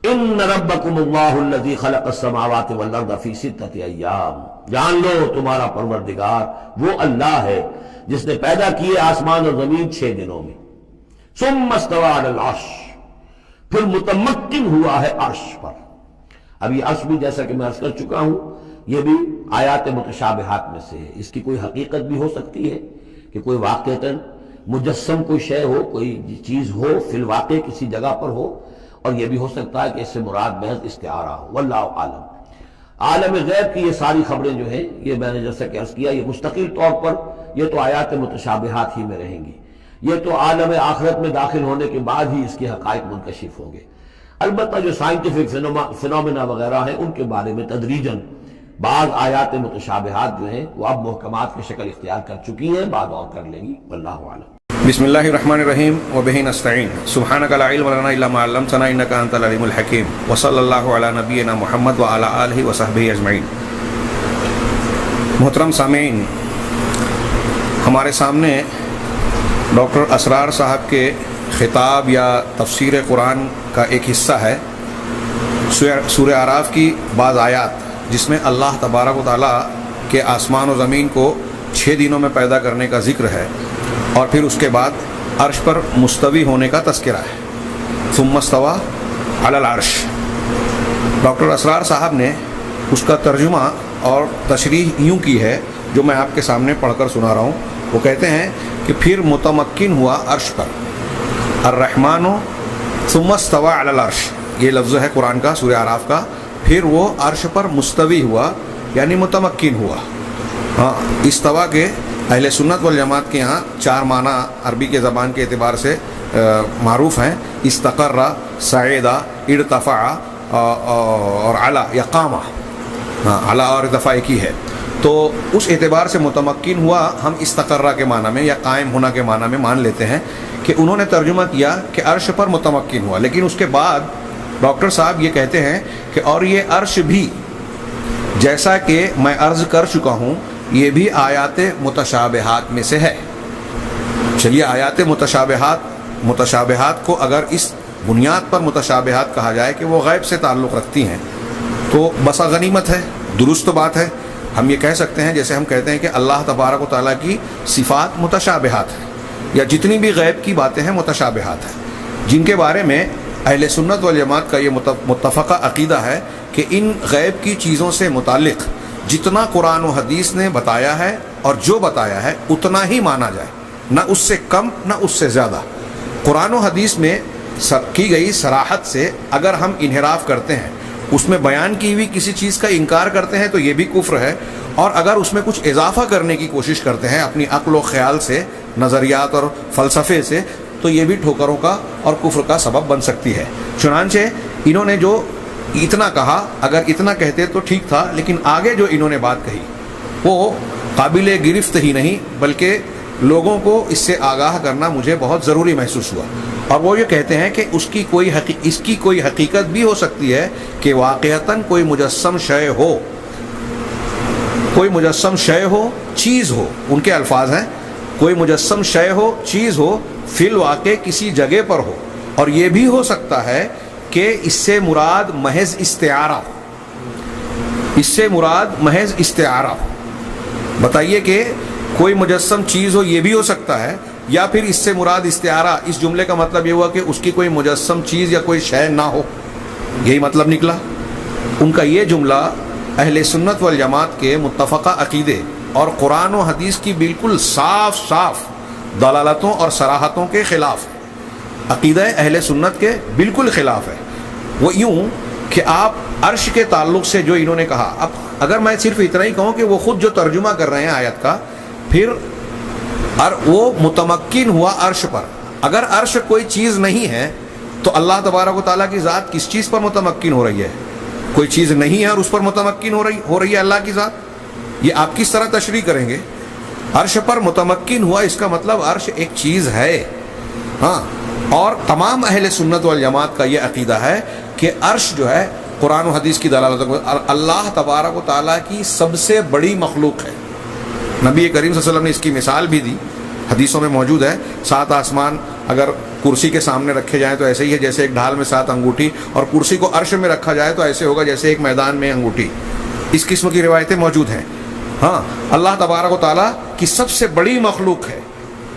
ان ربکم اللہ الذی خلق السماوات والارض فی ستۃ ایام، جان لو تمہارا پروردگار وہ اللہ ہے جس نے پیدا کیے آسمان اور زمین 6 دنوں میں، ثم استوى علی العرش، پھر متمکن ہوا ہے عرش پر۔ اب یہ عرش بھی جیسا کہ میں عرض کر چکا ہوں یہ بھی آیات متشابہات میں سے ہے، اس کی کوئی حقیقت بھی ہو سکتی ہے کہ کوئی واقعتاً مجسم کوئی شے ہو، کوئی چیز ہو فی الواقع کسی جگہ پر ہو، اور یہ بھی ہو سکتا ہے کہ اس سے مراد محض استعارہ ہو، واللہ عالم۔ عالم غیب کی یہ ساری خبریں جو ہیں یہ میں نے جیسا کہ عرض کیا یہ مستقل طور پر یہ تو آیات متشابہات ہی میں رہیں گی، یہ تو عالم آخرت میں داخل ہونے کے بعد ہی اس کے حقائق منکشف ہوں گے۔ البتہ جو سائنٹیفک فنومینا وغیرہ ہیں ان کے بارے میں تدریجاً بعض آیات متشابہات جو ہیں وہ اب محکمات کی شکل اختیار کر چکی ہیں، بعد اور کر لیں گی، واللہ عالم۔ بسم اللہ الرحمن الرحیم وبہ نستعین سبحانک لا علم لنا الا ما علمتنا انک انت العلیم الحکیم وصلی اللہ علی نبینا محمد وعلی آلہ وصحبہ اجمعین۔ محترم سامعین، ہمارے سامنے ڈاکٹر اسرار صاحب کے خطاب یا تفسیر قرآن کا ایک حصہ ہے سورہ اعراف کی بعض آیات، جس میں اللہ تبارک و تعالیٰ کے آسمان و زمین کو 6 دنوں میں پیدا کرنے کا ذکر ہے، اور پھر اس کے بعد عرش پر مستوی ہونے کا تذکرہ ہے۔ ثم استوى علی العرش، ڈاکٹر اسرار صاحب نے اس کا ترجمہ اور تشریح یوں کی ہے جو میں آپ کے سامنے پڑھ کر سنا رہا ہوں۔ وہ کہتے ہیں کہ پھر متمکن ہوا عرش پر، الرحمن ثم استوى علی العرش، یہ لفظ ہے قرآن کا سورہ اعراف کا، پھر وہ عرش پر مستوی ہوا یعنی متمکن ہوا۔ ہاں، استوا کے اہل سنت والجماعت کے یہاں 4 معنی عربی کے زبان کے اعتبار سے معروف ہیں، استقر، صعد، ارتفع اور علا یا قام۔ ہاں، علا اور ارتفاع ایک ہی ہے، تو اس اعتبار سے متمکن ہوا ہم استقرہ کے معنی میں یا قائم ہونا کے معنی میں مان لیتے ہیں کہ انہوں نے ترجمہ کیا کہ عرش پر متمکن ہوا، لیکن اس کے بعد ڈاکٹر صاحب یہ کہتے ہیں کہ اور یہ عرش بھی جیسا کہ میں عرض کر چکا ہوں یہ بھی آیات متشابہات میں سے ہے۔ چلیے، آیات متشابہات کو اگر اس بنیاد پر متشابہات کہا جائے کہ وہ غیب سے تعلق رکھتی ہیں تو بسا غنیمت ہے، درست بات ہے۔ ہم یہ کہہ سکتے ہیں جیسے ہم کہتے ہیں کہ اللہ تبارک و تعالیٰ کی صفات متشابہات ہیں، یا جتنی بھی غیب کی باتیں ہیں متشابہات ہیں، جن کے بارے میں اہل سنت والجماعت کا یہ متفقہ عقیدہ ہے کہ ان غیب کی چیزوں سے متعلق جتنا قرآن و حدیث نے بتایا ہے اور جو بتایا ہے اتنا ہی مانا جائے، نہ اس سے کم نہ اس سے زیادہ۔ قرآن و حدیث میں کی گئی صراحت سے اگر ہم انحراف کرتے ہیں، اس میں بیان کی ہوئی کسی چیز کا انکار کرتے ہیں تو یہ بھی کفر ہے، اور اگر اس میں کچھ اضافہ کرنے کی کوشش کرتے ہیں اپنی عقل و خیال سے، نظریات اور فلسفے سے، تو یہ بھی ٹھوکروں کا اور کفر کا سبب بن سکتی ہے۔ چنانچہ انہوں نے جو اتنا کہا، اگر اتنا کہتے تو ٹھیک تھا، لیکن آگے جو انہوں نے بات کہی وہ قابل گرفت ہی نہیں بلکہ لوگوں کو اس سے آگاہ کرنا مجھے بہت ضروری محسوس ہوا، اور وہ یہ کہتے ہیں کہ اس کی کوئی حقیقت بھی ہو سکتی ہے کہ واقعتاً کوئی مجسم شے ہو، کوئی مجسم شے ہو، چیز ہو، ان کے الفاظ ہیں کوئی مجسم شے ہو، چیز ہو، فی الواقع کسی جگہ پر ہو، اور یہ بھی ہو سکتا ہے کہ اس سے مراد محض استعارہ ہو، اس سے مراد محض استعارہ ہو۔ بتائیے کہ کوئی مجسم چیز ہو، یہ بھی ہو سکتا ہے، یا پھر اس سے مراد استعارہ، اس جملے کا مطلب یہ ہوا کہ اس کی کوئی مجسم چیز یا کوئی شے نہ ہو، یہی مطلب نکلا۔ ان کا یہ جملہ اہل سنت والجماعت کے متفقہ عقیدے اور قرآن و حدیث کی بالکل صاف دلالتوں اور صراحتوں کے خلاف ہے، عقیدہ اہل سنت کے بالکل خلاف ہے۔ وہ یوں کہ آپ عرش کے تعلق سے جو انہوں نے کہا، اب اگر میں صرف اتنا ہی کہوں کہ وہ خود جو ترجمہ کر رہے ہیں آیت کا، پھر وہ متمکن ہوا عرش پر، اگر عرش کوئی چیز نہیں ہے تو اللہ تبارک و تعالیٰ کی ذات کس چیز پر متمکن ہو رہی ہے؟ کوئی چیز نہیں ہے اور اس پر متمکن ہو رہی ہے اللہ کی ذات، یہ آپ کس طرح تشریح کریں گے؟ عرش پر متمکن ہوا اس کا مطلب عرش ایک چیز ہے۔ ہاں، اور تمام اہل سنت والجماعت کا یہ عقیدہ ہے کہ عرش جو ہے قرآن و حدیث کی دلالت اللہ تبارک و تعالیٰ کی سب سے بڑی مخلوق ہے۔ نبی کریم صلی اللہ علیہ وسلم نے اس کی مثال بھی دی، حدیثوں میں موجود ہے، 7 آسمان اگر کرسی کے سامنے رکھے جائیں تو ایسے ہی ہے جیسے ایک ڈھال میں 7 انگوٹھی، اور کرسی کو عرش میں رکھا جائے تو ایسے ہوگا جیسے ایک میدان میں انگوٹھی. اس قسم کی روایتیں موجود ہیں. ہاں، اللہ تبارک و تعالیٰ کی سب سے بڑی مخلوق ہے.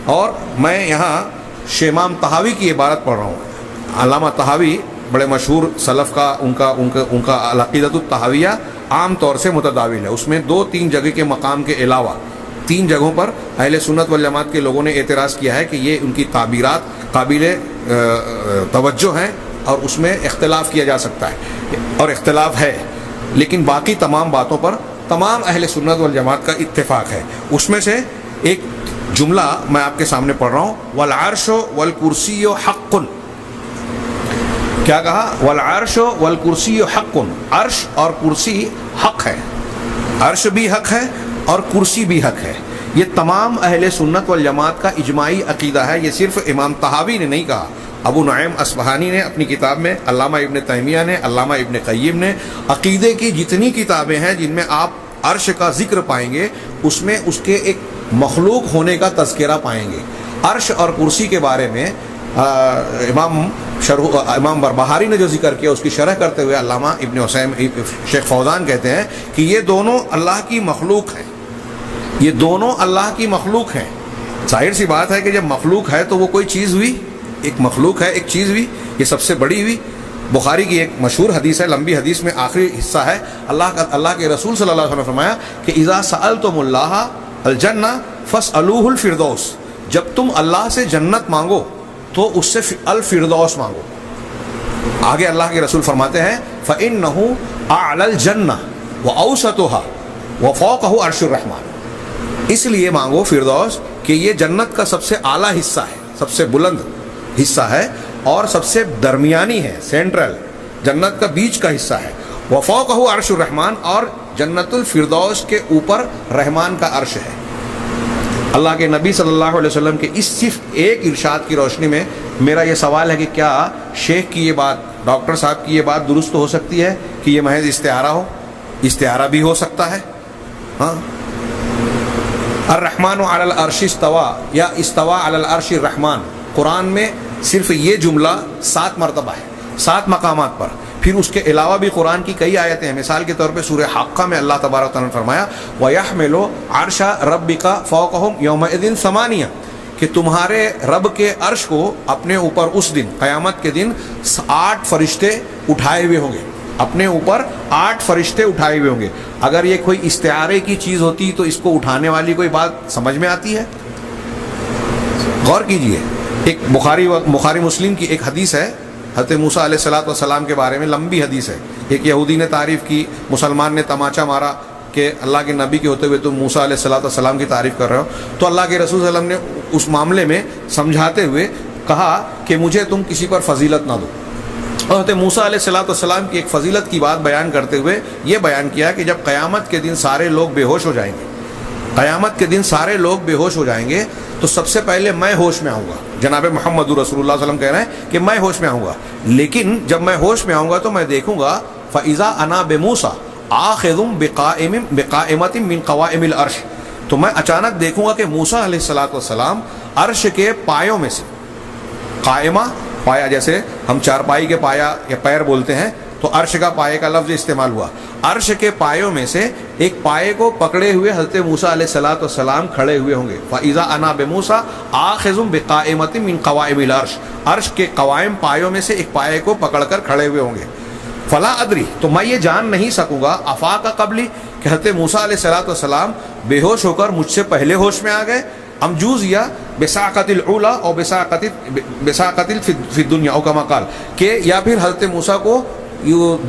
اور میں یہاں شیخ امام طحاوی کی عبارت پڑھ رہا ہوں. علامہ طحاوی بڑے مشہور سلف کا ان کا العقیدۃ الطحاویہ عام طور سے متداول ہے. اس میں 2-3 جگہ کے مقام کے علاوہ 3 جگہوں پر اہل سنت والجماعت کے لوگوں نے اعتراض کیا ہے کہ یہ ان کی تعبیرات قابل توجہ ہیں اور اس میں اختلاف کیا جا سکتا ہے، اور اختلاف ہے. لیکن باقی تمام باتوں پر تمام اہل سنت والجماعت کا اتفاق ہے. اس میں سے ایک جملہ میں آپ کے سامنے پڑھ رہا ہوں، والعرش والکرسی حق. کیا کہا؟ والعرش والکرسی حق. عرش اور کرسی حق ہے. عرش بھی حق ہے اور کرسی بھی حق ہے. یہ تمام اہل سنت والجماعت کا اجماعی عقیدہ ہے. یہ صرف امام طحاوی نے نہیں کہا، ابو نعیم اصفہانی نے اپنی کتاب میں، علامہ ابن تیمیہ نے، علامہ ابن قیم نے، عقیدے کی جتنی کتابیں ہیں جن میں آپ عرش کا ذکر پائیں گے اس میں اس کے ایک مخلوق ہونے کا تذکرہ پائیں گے. عرش اور کرسی کے بارے میں امام بربہاری نے جو ذکر کیا اس کی شرح کرتے ہوئے علامہ ابن حسین شیخ فوزان کہتے ہیں کہ یہ دونوں اللہ کی مخلوق ہیں. یہ دونوں اللہ کی مخلوق ہیں. ظاہر سی بات ہے کہ جب مخلوق ہے تو وہ کوئی چیز ہوئی، ایک مخلوق ہے، ایک چیز ہوئی، یہ سب سے بڑی ہوئی. بخاری کی ایک مشہور حدیث ہے، لمبی حدیث میں آخری حصہ ہے، اللہ کے رسول صلی اللہ علیہ وسلم نے فرمایا کہ اذا سألتم اللہ الجنہ فاسألوہ الفردوس. جب تم اللہ سے جنت مانگو تو اس سے الفردوس مانگو. آگے اللہ کے رسول فرماتے ہیں فإنہ اعلی الجنہ وأوسطها وفوقہ عرش الرحمن. اس لیے مانگو فردوس کہ یہ جنت کا سب سے اعلیٰ حصہ ہے، سب سے بلند حصہ ہے اور سب سے درمیانی ہے، سینٹرل، جنت کا بیچ کا حصہ ہے. وفوقہ عرش الرحمن، اور جنت الفردوس کے اوپر رحمان کا عرش ہے. اللہ کے نبی صلی اللہ علیہ وسلم کے اس صرف ایک ارشاد کی روشنی میں میرا یہ سوال ہے کہ کیا شیخ کی یہ بات، ڈاکٹر صاحب کی یہ بات درست ہو سکتی ہے کہ یہ محض استعارہ ہو؟ استعارہ بھی ہو سکتا ہے. ہاں، الرحمن علی العرش استوى یا استوى علی العرش الرحمن، قرآن میں صرف یہ جملہ 7 مرتبہ ہے، 7 مقامات پر. پھر اس کے علاوہ بھی قرآن کی کئی آیتیں ہیں. مثال کے طور پہ سورہ حاقہ میں اللہ تبارک و تعالیٰ نے فرمایا وَيَحْمِلُ عَرْشَ رَبِّكَ فَوْقَهُمْ يَوْمَئِذٍ ثَمَانِيَةٌ، کہ تمہارے رب کے عرش کو اپنے اوپر اس دن، قیامت کے دن 8 فرشتے اٹھائے ہوئے ہوں گے. اپنے اوپر 8 فرشتے اٹھائے ہوئے ہوں گے. اگر یہ کوئی استعارے کی چیز ہوتی تو اس کو اٹھانے والی کوئی بات سمجھ میں آتی ہے؟ غور کیجئے. ایک بخاری مسلم کی ایک حدیث ہے حضرت موسیٰ علیہ السلام کے بارے میں، لمبی حدیث ہے. ایک یہودی نے تعریف کی، مسلمان نے تماچا مارا کہ اللہ کے نبی کے ہوتے ہوئے تم موسیٰ علیہ السلام کی تعریف کر رہے ہو. تو اللہ کے رسول صلی اللہ علیہ وسلم نے اس معاملے میں سمجھاتے ہوئے کہا کہ مجھے تم کسی پر فضیلت نہ دو. اور حضرت موسیٰ علیہ السلام کی ایک فضیلت کی بات بیان کرتے ہوئے یہ بیان کیا کہ جب قیامت کے دن سارے لوگ بے ہوش ہو جائیں گے، قیامت کے دن سارے لوگ بے ہوش ہو جائیں گے تو سب سے پہلے میں ہوش میں آؤں گا. جناب محمد رسول اللہ صلی اللہ علیہ وسلم کہہ رہے ہیں کہ میں ہوش میں آؤں گا. لیکن جب میں ہوش میں آؤں گا تو میں دیکھوں گا فَإِذَا أَنَا بِمُوسَىٰ آخِذٌ بِقَائِمَةٍ مِّن قَوَائِمِ الْعَرْشِ، تو میں اچانک دیکھوں گا کہ موسیٰ علیہ السلام عرش کے پایوں میں سے، قائمہ پایا جیسے ہم چارپائی کے پایا یا پیر بولتے ہیں تو عرش کا پائے کا لفظ استعمال ہوا، عرش کے پایوں میں سے ایک پائے کو پکڑے ہوئے حضرت موسیٰ علیہ السلام کھڑے ہوئے ہوں گے. فَإِذَا أَنَا بِمُوسَىٰ آخِذٌ بِقَائِمَةٍ مِّن قَوَائِمِ الْعَرْشِ، عرش کے قوائم پایوں میں سے ایک پائے کو پکڑ کر کھڑے ہوئے ہوں گے. فلا ادری، تو میں یہ جان نہیں سکوں گا، افاق قبلی، کہ حضرت موسیٰ علیہ السلام بے ہوش ہو کر مجھ سے پہلے ہوش میں آ گئے، ام جوز یا بساقت العلا اور بساقت فی الدنیا او کما قال، کہ یا پھر حضرت موسیٰ کو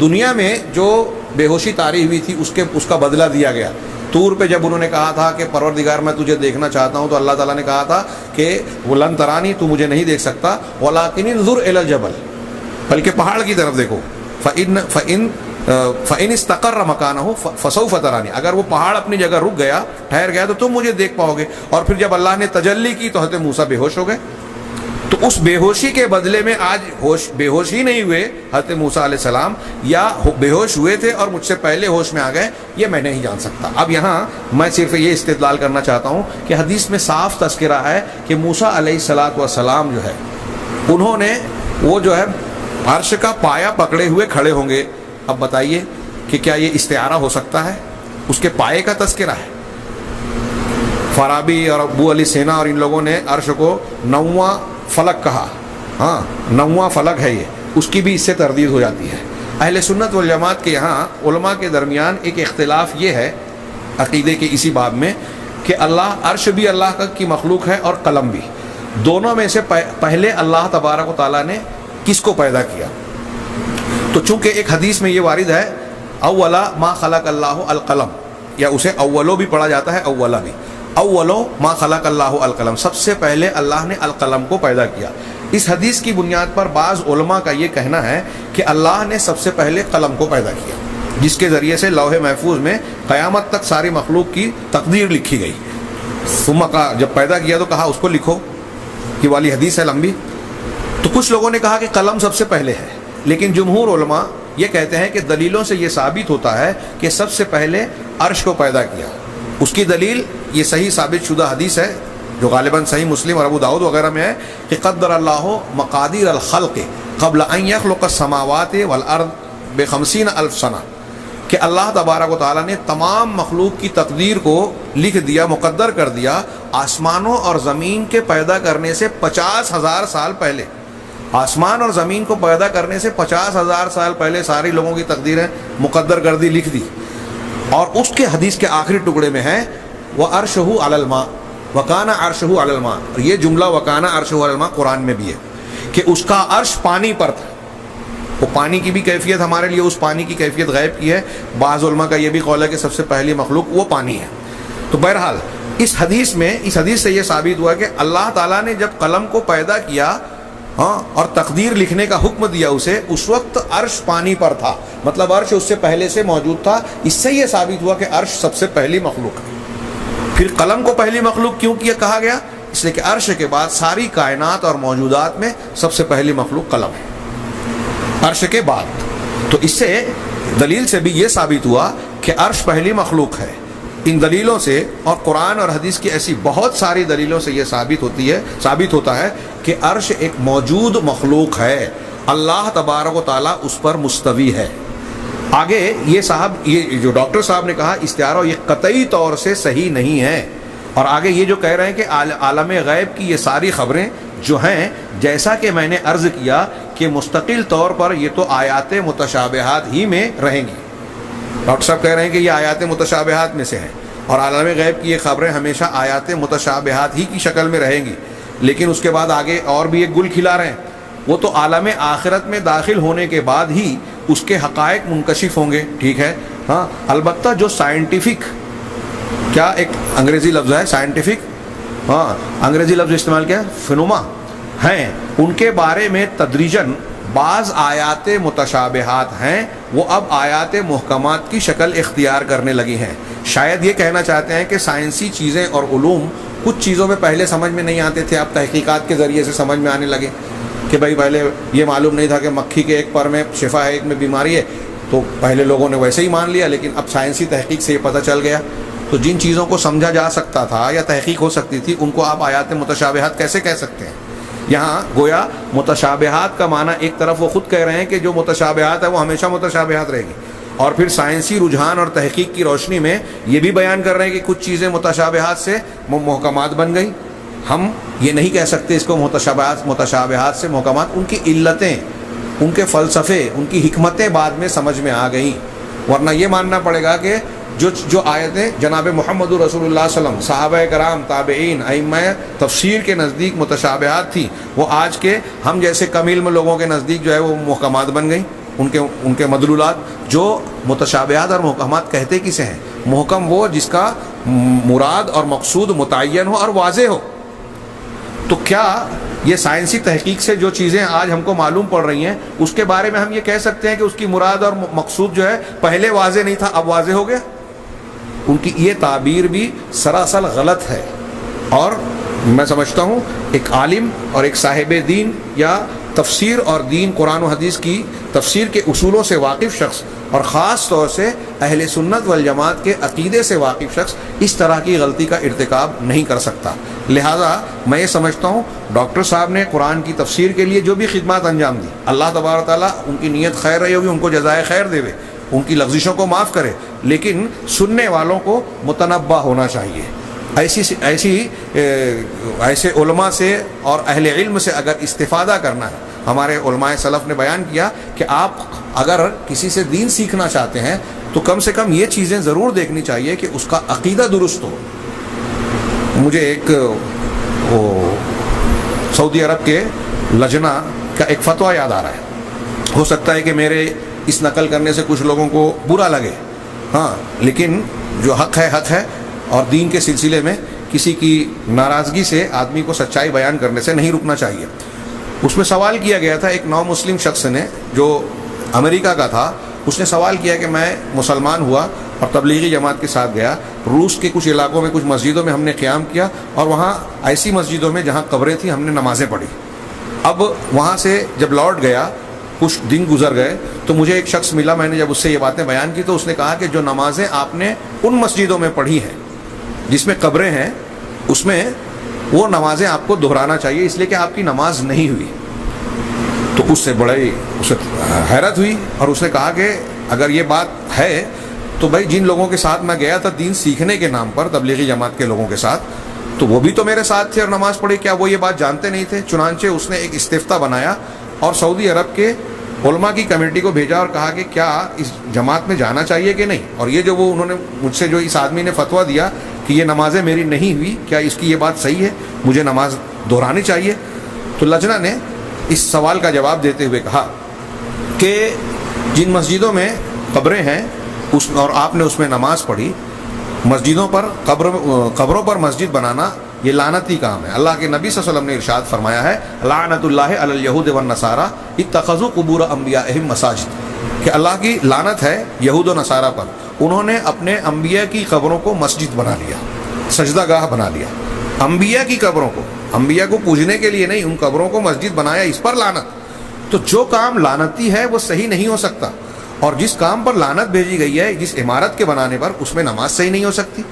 دنیا میں جو بے ہوشی طاری ہوئی تھی اس کا بدلہ دیا گیا. طور پہ جب انہوں نے کہا تھا کہ پروردگار میں تجھے دیکھنا چاہتا ہوں، تو اللہ تعالیٰ نے کہا تھا کہ وہ لن ترانی، تو مجھے نہیں دیکھ سکتا، ولکن انظر الی الجبل، بلکہ پہاڑ کی طرف دیکھو، فَإِنِ اسْتَقَرَّ مَكَانَهُ فَسَوْفَ تَرَانِي، اگر وہ پہاڑ اپنی جگہ رک گیا، ٹھہر گیا، تو تم مجھے دیکھ پاؤ گے. اور پھر جب اللہ نے تجلی کی تو حضرت موسیٰ بے ہوش ہو گئے. تو اس بے ہوشی کے بدلے میں آج بے ہوش ہی نہیں ہوئے حضرت موسیٰ علیہ السلام، یا بے ہوش ہوئے تھے اور مجھ سے پہلے ہوش میں آ گئے، یہ میں نہیں جان سکتا۔ اب یہاں میں صرف یہ استدلال کرنا چاہتا ہوں کہ حدیث میں صاف تذکرہ ہے کہ موسیٰ علیہ السلام جو ہے انہوں نے وہ جو ہے عرش کا پایا پکڑے ہوئے کھڑے ہوں گے۔ اب بتائیے کہ کیا یہ استعارہ ہو سکتا ہے؟ اس کے پائے کا تذکرہ ہے۔ فارابی اور ابو علی سینا اور ان لوگوں نے عرش کو 9واں فلک کہا، ہاں 9واں فلک ہے یہ، اس کی بھی اس سے تردید ہو جاتی ہے۔ اہل سنت والجماعت کے یہاں علماء کے درمیان ایک اختلاف یہ ہے عقیدے کے اسی باب میں کہ اللہ عرش بھی اللہ کی مخلوق ہے اور قلم بھی، دونوں میں سے پہلے اللہ تبارک و تعالیٰ نے کس کو پیدا کیا؟ تو چونکہ ایک حدیث میں یہ وارد ہے اولا ما خلق اللہ القلم، یا اسے اولو بھی پڑھا جاتا ہے اولا بھی، اولو ما خلق اللہ القلم، سب سے پہلے اللہ نے القلم کو پیدا کیا۔ اس حدیث کی بنیاد پر بعض علماء کا یہ کہنا ہے کہ اللہ نے سب سے پہلے قلم کو پیدا کیا، جس کے ذریعے سے لوح محفوظ میں قیامت تک ساری مخلوق کی تقدیر لکھی گئی۔ ثم کا جب پیدا کیا تو کہا اس کو لکھو، یہ والی حدیث ہے لمبی۔ تو کچھ لوگوں نے کہا کہ قلم سب سے پہلے ہے، لیکن جمہور علماء یہ کہتے ہیں کہ دلیلوں سے یہ ثابت ہوتا ہے کہ سب سے پہلے عرش کو پیدا کیا۔ اس کی دلیل یہ صحیح ثابت شدہ حدیث ہے جو غالباً صحیح مسلم اور ابو داؤد وغیرہ میں ہے کہ قدر اللہ مقادیر الخلق قبل ان یخلق السماوات والارض ب50,000 سنہ، کہ اللہ تبارک و تعالیٰ نے تمام مخلوق کی تقدیر کو لکھ دیا، مقدر کر دیا آسمانوں اور زمین کے پیدا کرنے سے 50,000 سال پہلے۔ آسمان اور زمین کو پیدا کرنے سے 50,000 سال پہلے ساری لوگوں کی تقدیریں مقدر کر دی، لکھ دی۔ اور اس کے حدیث کے آخری ٹکڑے میں ہے وَعَرْشُهُ عَلَى الْمَاءِ وَكَانَ عَرْشُهُ عَلَى الْمَاءِ، اور یہ جملہ وَكَانَ عَرْشُهُ عَلَى الْمَاء قرآن میں بھی ہے کہ اس کا عرش پانی پر تھا۔ وہ پانی کی بھی کیفیت ہمارے لیے اس پانی کی کیفیت غیب کی ہے، بعض علماء کا یہ بھی قول ہے کہ سب سے پہلی مخلوق وہ پانی ہے۔ تو بہرحال اس حدیث سے یہ ثابت ہوا کہ اللہ تعالیٰ نے جب قلم کو پیدا کیا اور تقدیر لکھنے کا حکم دیا اسے، اس وقت عرش پانی پر تھا، مطلب عرش اس سے پہلے سے موجود تھا۔ اس سے یہ ثابت ہوا کہ عرش سب سے پہلی مخلوق ہے۔ پھر قلم کو پہلی مخلوق کیوں کہا گیا؟ اس لیے کہ عرش کے بعد ساری کائنات اور موجودات میں سب سے پہلی مخلوق قلم ہے، عرش کے بعد۔ تو اس سے دلیل سے بھی یہ ثابت ہوا کہ عرش پہلی مخلوق ہے۔ ان دلیلوں سے اور قرآن اور حدیث کی ایسی بہت ساری دلیلوں سے یہ ثابت ہوتا ہے کہ عرش ایک موجود مخلوق ہے، اللہ تبارک و تعالیٰ اس پر مستوی ہے۔ آگے یہ جو ڈاکٹر صاحب نے کہا استعارہ، یہ قطعی طور سے صحیح نہیں ہے۔ اور آگے یہ جو کہہ رہے ہیں کہ عالم غیب کی یہ ساری خبریں جو ہیں، جیسا کہ میں نے عرض کیا کہ مستقل طور پر یہ تو آیات متشابہات ہی میں رہیں گی۔ ڈاکٹر صاحب کہہ رہے ہیں کہ یہ آیات متشابہات میں سے ہیں، اور عالم غیب کی یہ خبریں ہمیشہ آیات متشابہات ہی کی شکل میں رہیں گی۔ لیکن اس کے بعد آگے اور بھی ایک گل کھلا رہے ہیں، وہ تو عالم آخرت میں داخل ہونے کے بعد ہی اس کے حقائق منکشف ہوں گے، ٹھیک ہے۔ ہاں البتہ جو سائنٹیفک، کیا ایک انگریزی لفظ ہے سائنٹیفک، انگریزی لفظ استعمال کیا، فنوما ہیں، ان کے بارے میں تدریجاً بعض آیات متشابہات ہیں وہ اب آیات محکمات کی شکل اختیار کرنے لگی ہیں۔ شاید یہ کہنا چاہتے ہیں کہ سائنسی چیزیں اور علوم کچھ چیزوں میں پہلے سمجھ میں نہیں آتے تھے، اب تحقیقات کے ذریعے سے سمجھ میں آنے لگے کہ بھائی پہلے یہ معلوم نہیں تھا کہ مکھی کے ایک پر میں شفا ہے، ایک میں بیماری ہے، تو پہلے لوگوں نے ویسے ہی مان لیا، لیکن اب سائنسی تحقیق سے یہ پتہ چل گیا۔ تو جن چیزوں کو سمجھا جا سکتا تھا یا تحقیق ہو سکتی تھی، ان کو آپ آیات متشابہات کیسے کہہ سکتے ہیں؟ یہاں گویا متشابہات کا معنی ایک طرف وہ خود کہہ رہے ہیں کہ جو متشابہات ہے وہ ہمیشہ متشابہات رہے گی، اور پھر سائنسی رجحان اور تحقیق کی روشنی میں یہ بھی بیان کر رہے ہیں کہ کچھ چیزیں متشابہات سے محکمات بن گئی۔ ہم یہ نہیں کہہ سکتے اس کو متشابہات سے محکمات، ان کی علتیں، ان کے فلسفے، ان کی حکمتیں بعد میں سمجھ میں آ گئیں، ورنہ یہ ماننا پڑے گا کہ جو آیتیں جناب محمد رسول اللہ صلی اللہ علیہ وسلم، صحابہ کرام، تابعین، ائمہ تفسیر کے نزدیک متشابہات تھی، وہ آج کے ہم جیسے کم علم لوگوں کے نزدیک جو ہے وہ محکمات بن گئیں۔ ان کے مدلولات جو متشابہات اور محکمات کہتے کسے ہیں؟ محکم وہ جس کا مراد اور مقصود متعین ہو اور واضح ہو۔ تو کیا یہ سائنسی تحقیق سے جو چیزیں آج ہم کو معلوم پڑ رہی ہیں، اس کے بارے میں ہم یہ کہہ سکتے ہیں کہ اس کی مراد اور مقصود جو ہے پہلے واضح نہیں تھا، اب واضح ہو گیا؟ ان کی یہ تعبیر بھی سراسر غلط ہے، اور میں سمجھتا ہوں ایک عالم اور ایک صاحب دین یا تفسیر اور دین قرآن و حدیث کی تفسیر کے اصولوں سے واقف شخص اور خاص طور سے اہل سنت والجماعت کے عقیدے سے واقف شخص اس طرح کی غلطی کا ارتکاب نہیں کر سکتا. لہٰذا میں یہ سمجھتا ہوں ڈاکٹر صاحب نے قرآن کی تفسیر کے لیے جو بھی خدمات انجام دی، اللہ تبارک تعالیٰ ان کی نیت خیر رہی ہوگی، ان کو جزائے خیر دے، ان کی لغزشوں کو معاف کرے، لیکن سننے والوں کو متنبہ ہونا چاہیے. ایسے علماء سے اور اہل علم سے اگر استفادہ کرنا ہے، ہمارے علماء سلف نے بیان کیا کہ آپ اگر کسی سے دین سیکھنا چاہتے ہیں تو کم سے کم یہ چیزیں ضرور دیکھنی چاہیے کہ اس کا عقیدہ درست ہو. مجھے ایک سعودی عرب کے لجنہ کا ایک فتویٰ یاد آ رہا ہے. ہو سکتا ہے کہ میرے اس نقل کرنے سے کچھ لوگوں کو برا لگے، ہاں، لیکن جو حق ہے اور دین کے سلسلے میں کسی کی ناراضگی سے آدمی کو سچائی بیان کرنے سے نہیں رکنا چاہیے. اس میں سوال کیا گیا تھا ایک نو مسلم شخص نے جو امریکہ کا تھا. اس نے سوال کیا کہ میں مسلمان ہوا اور تبلیغی جماعت کے ساتھ گیا، روس کے کچھ علاقوں میں کچھ مسجدوں میں ہم نے قیام کیا اور وہاں ایسی مسجدوں میں جہاں قبریں تھیں ہم نے نمازیں پڑھی. اب وہاں سے جب لوٹ گیا کچھ دن گزر گئے تو مجھے ایک شخص ملا، میں نے جب اس سے یہ باتیں بیان کی تو اس نے کہا کہ جو نمازیں آپ نے ان مسجدوں میں پڑھی ہیں جس میں قبریں ہیں، اس میں وہ نمازیں آپ کو دہرانا چاہیے، اس لیے کہ آپ کی نماز نہیں ہوئی. تو اس سے بڑی اسے حیرت ہوئی اور اس نے کہا کہ اگر یہ بات ہے تو بھائی جن لوگوں کے ساتھ میں گیا تھا دین سیکھنے کے نام پر، تبلیغی جماعت کے لوگوں کے ساتھ، تو وہ بھی تو میرے ساتھ تھے اور نماز پڑھی، کیا وہ یہ بات جانتے نہیں تھے؟ چنانچہ اس نے ایک استفتاء بنایا اور سعودی عرب کے علماء کی کمیٹی کو بھیجا اور کہا کہ کیا اس جماعت میں جانا چاہیے کہ نہیں. اور یہ جو وہ انہوں نے مجھ سے جو اس آدمی نے فتویٰ دیا کہ یہ نمازیں میری نہیں ہوئی، کیا اس کی یہ بات صحیح ہے، مجھے نماز دہرانی چاہیے؟ تو لجنہ نے اس سوال کا جواب دیتے ہوئے کہا کہ جن مسجدوں میں قبریں ہیں اور آپ نے اس میں نماز پڑھی، مسجدوں پر قبروں پر مسجد بنانا یہ لعنتی کام ہے. اللہ کے نبی صلی اللہ علیہ وسلم نے ارشاد فرمایا ہے لعنت اللہ علی الیہود والنصارى اتخذوا قبور انبیائہم مساجد، کہ اللہ کی لعنت ہے یہود و نصارہ پر، انہوں نے اپنے انبیاء کی قبروں کو مسجد بنا لیا، سجدہ گاہ بنا لیا. انبیاء کی قبروں کو، انبیاء کو پوجنے کے لیے نہیں، ان قبروں کو مسجد بنایا، اس پر لعنت. تو جو کام لعنتی ہے وہ صحیح نہیں ہو سکتا، اور جس کام پر لعنت بھیجی گئی ہے، جس عمارت کے بنانے پر، اس میں نماز صحیح نہیں ہو سکتی.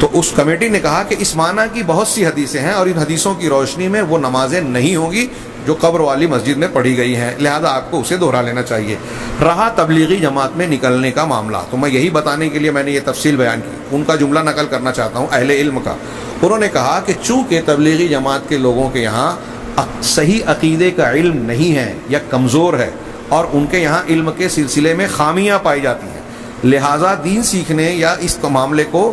تو اس کمیٹی نے کہا کہ اس معنی کی بہت سی حدیثیں ہیں اور ان حدیثوں کی روشنی میں وہ نمازیں نہیں ہوں گی جو قبر والی مسجد میں پڑھی گئی ہیں، لہذا آپ کو اسے دہرا لینا چاہیے. رہا تبلیغی جماعت میں نکلنے کا معاملہ، تو میں یہی بتانے کے لیے میں نے یہ تفصیل بیان کی. ان کا جملہ نقل کرنا چاہتا ہوں اہل علم کا. انہوں نے کہا کہ چونکہ تبلیغی جماعت کے لوگوں کے یہاں صحیح عقیدے کا علم نہیں ہے یا کمزور ہے اور ان کے یہاں علم کے سلسلے میں خامیاں پائی جاتی ہیں، لہٰذا دین سیکھنے یا اس معاملے کو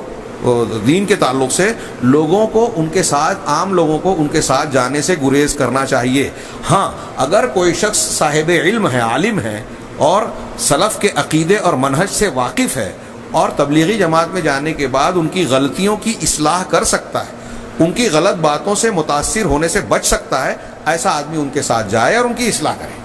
دین کے تعلق سے لوگوں کو ان کے ساتھ، عام لوگوں کو ان کے ساتھ جانے سے گریز کرنا چاہیے. ہاں، اگر کوئی شخص صاحب علم ہے، عالم ہے اور سلف کے عقیدے اور منہج سے واقف ہے اور تبلیغی جماعت میں جانے کے بعد ان کی غلطیوں کی اصلاح کر سکتا ہے، ان کی غلط باتوں سے متاثر ہونے سے بچ سکتا ہے، ایسا آدمی ان کے ساتھ جائے اور ان کی اصلاح کرے.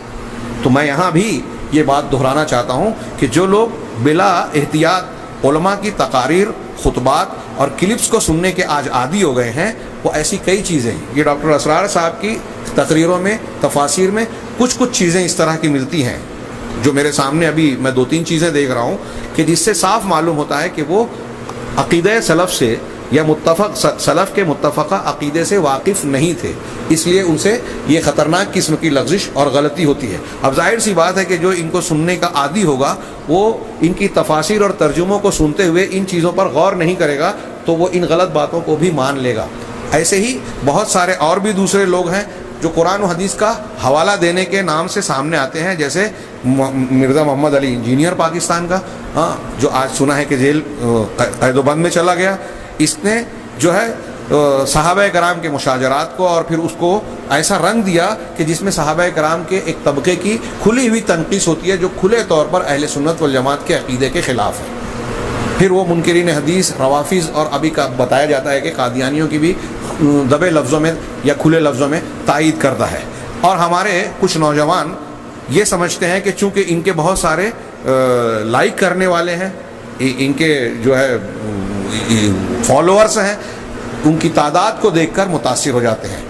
تو میں یہاں بھی یہ بات دہرانا چاہتا ہوں کہ جو لوگ بلا احتیاط علماء کی تقاریر، خطبات اور کلپس کو سننے کے آج عادی ہو گئے ہیں، وہ ایسی کئی چیزیں، یہ ڈاکٹر اسرار صاحب کی تقریروں میں، تفاسیر میں کچھ چیزیں اس طرح کی ملتی ہیں جو میرے سامنے ابھی میں 2-3 چیزیں دیکھ رہا ہوں کہ جس سے صاف معلوم ہوتا ہے کہ وہ عقیدہ سلف سے یا سلف کے متفقہ عقیدے سے واقف نہیں تھے، اس لیے ان سے یہ خطرناک قسم کی لغزش اور غلطی ہوتی ہے. اب ظاہر سی بات ہے کہ جو ان کو سننے کا عادی ہوگا وہ ان کی تفاسیر اور ترجموں کو سنتے ہوئے ان چیزوں پر غور نہیں کرے گا تو وہ ان غلط باتوں کو بھی مان لے گا. ایسے ہی بہت سارے اور بھی دوسرے لوگ ہیں جو قرآن و حدیث کا حوالہ دینے کے نام سے سامنے آتے ہیں، جیسے مرزا محمد علی انجینئر پاکستان کا، جو آج سنا ہے کہ جیل قید و بند میں چلا گیا. اس نے جو ہے صحابہ کرام کے مشاجرات کو اور پھر اس کو ایسا رنگ دیا کہ جس میں صحابہ کرام کے ایک طبقے کی کھلی ہوئی تنقیص ہوتی ہے جو کھلے طور پر اہل سنت والجماعت کے عقیدے کے خلاف ہے. پھر وہ منکرین حدیث، روافظ اور ابھی کا بتایا جاتا ہے کہ قادیانیوں کی بھی دبے لفظوں میں یا کھلے لفظوں میں تائید کرتا ہے. اور ہمارے کچھ نوجوان یہ سمجھتے ہیں کہ چونکہ ان کے بہت سارے لائک کرنے والے ہیں، ان کے جو ہے فالوورز ہیں، ان کی تعداد کو دیکھ کر متاثر ہو جاتے ہیں.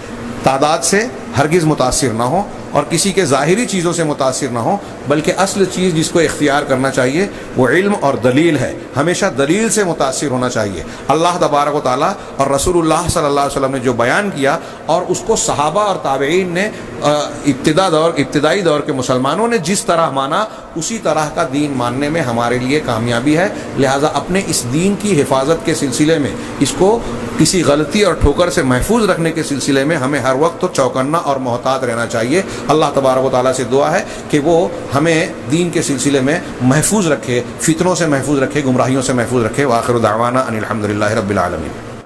تعداد سے ہرگز متاثر نہ ہو اور کسی کے ظاہری چیزوں سے متاثر نہ ہو، بلکہ اصل چیز جس کو اختیار کرنا چاہیے وہ علم اور دلیل ہے. ہمیشہ دلیل سے متاثر ہونا چاہیے. اللہ تبارک و تعالیٰ اور رسول اللہ صلی اللہ علیہ وسلم نے جو بیان کیا اور اس کو صحابہ اور تابعین نے ابتدائی دور کے مسلمانوں نے جس طرح مانا، اسی طرح کا دین ماننے میں ہمارے لیے کامیابی ہے. لہٰذا اپنے اس دین کی حفاظت کے سلسلے میں، اس کو کسی غلطی اور ٹھوکر سے محفوظ رکھنے کے سلسلے میں ہمیں ہر وقت چوکنا اور محتاط رہنا چاہیے. اللہ تبارک و تعالیٰ سے دعا ہے کہ وہ ہمیں دین کے سلسلے میں محفوظ رکھے، فتنوں سے محفوظ رکھے، گمراہیوں سے محفوظ رکھے. وآخر دعوانا ان الحمد للہ رب العالمین.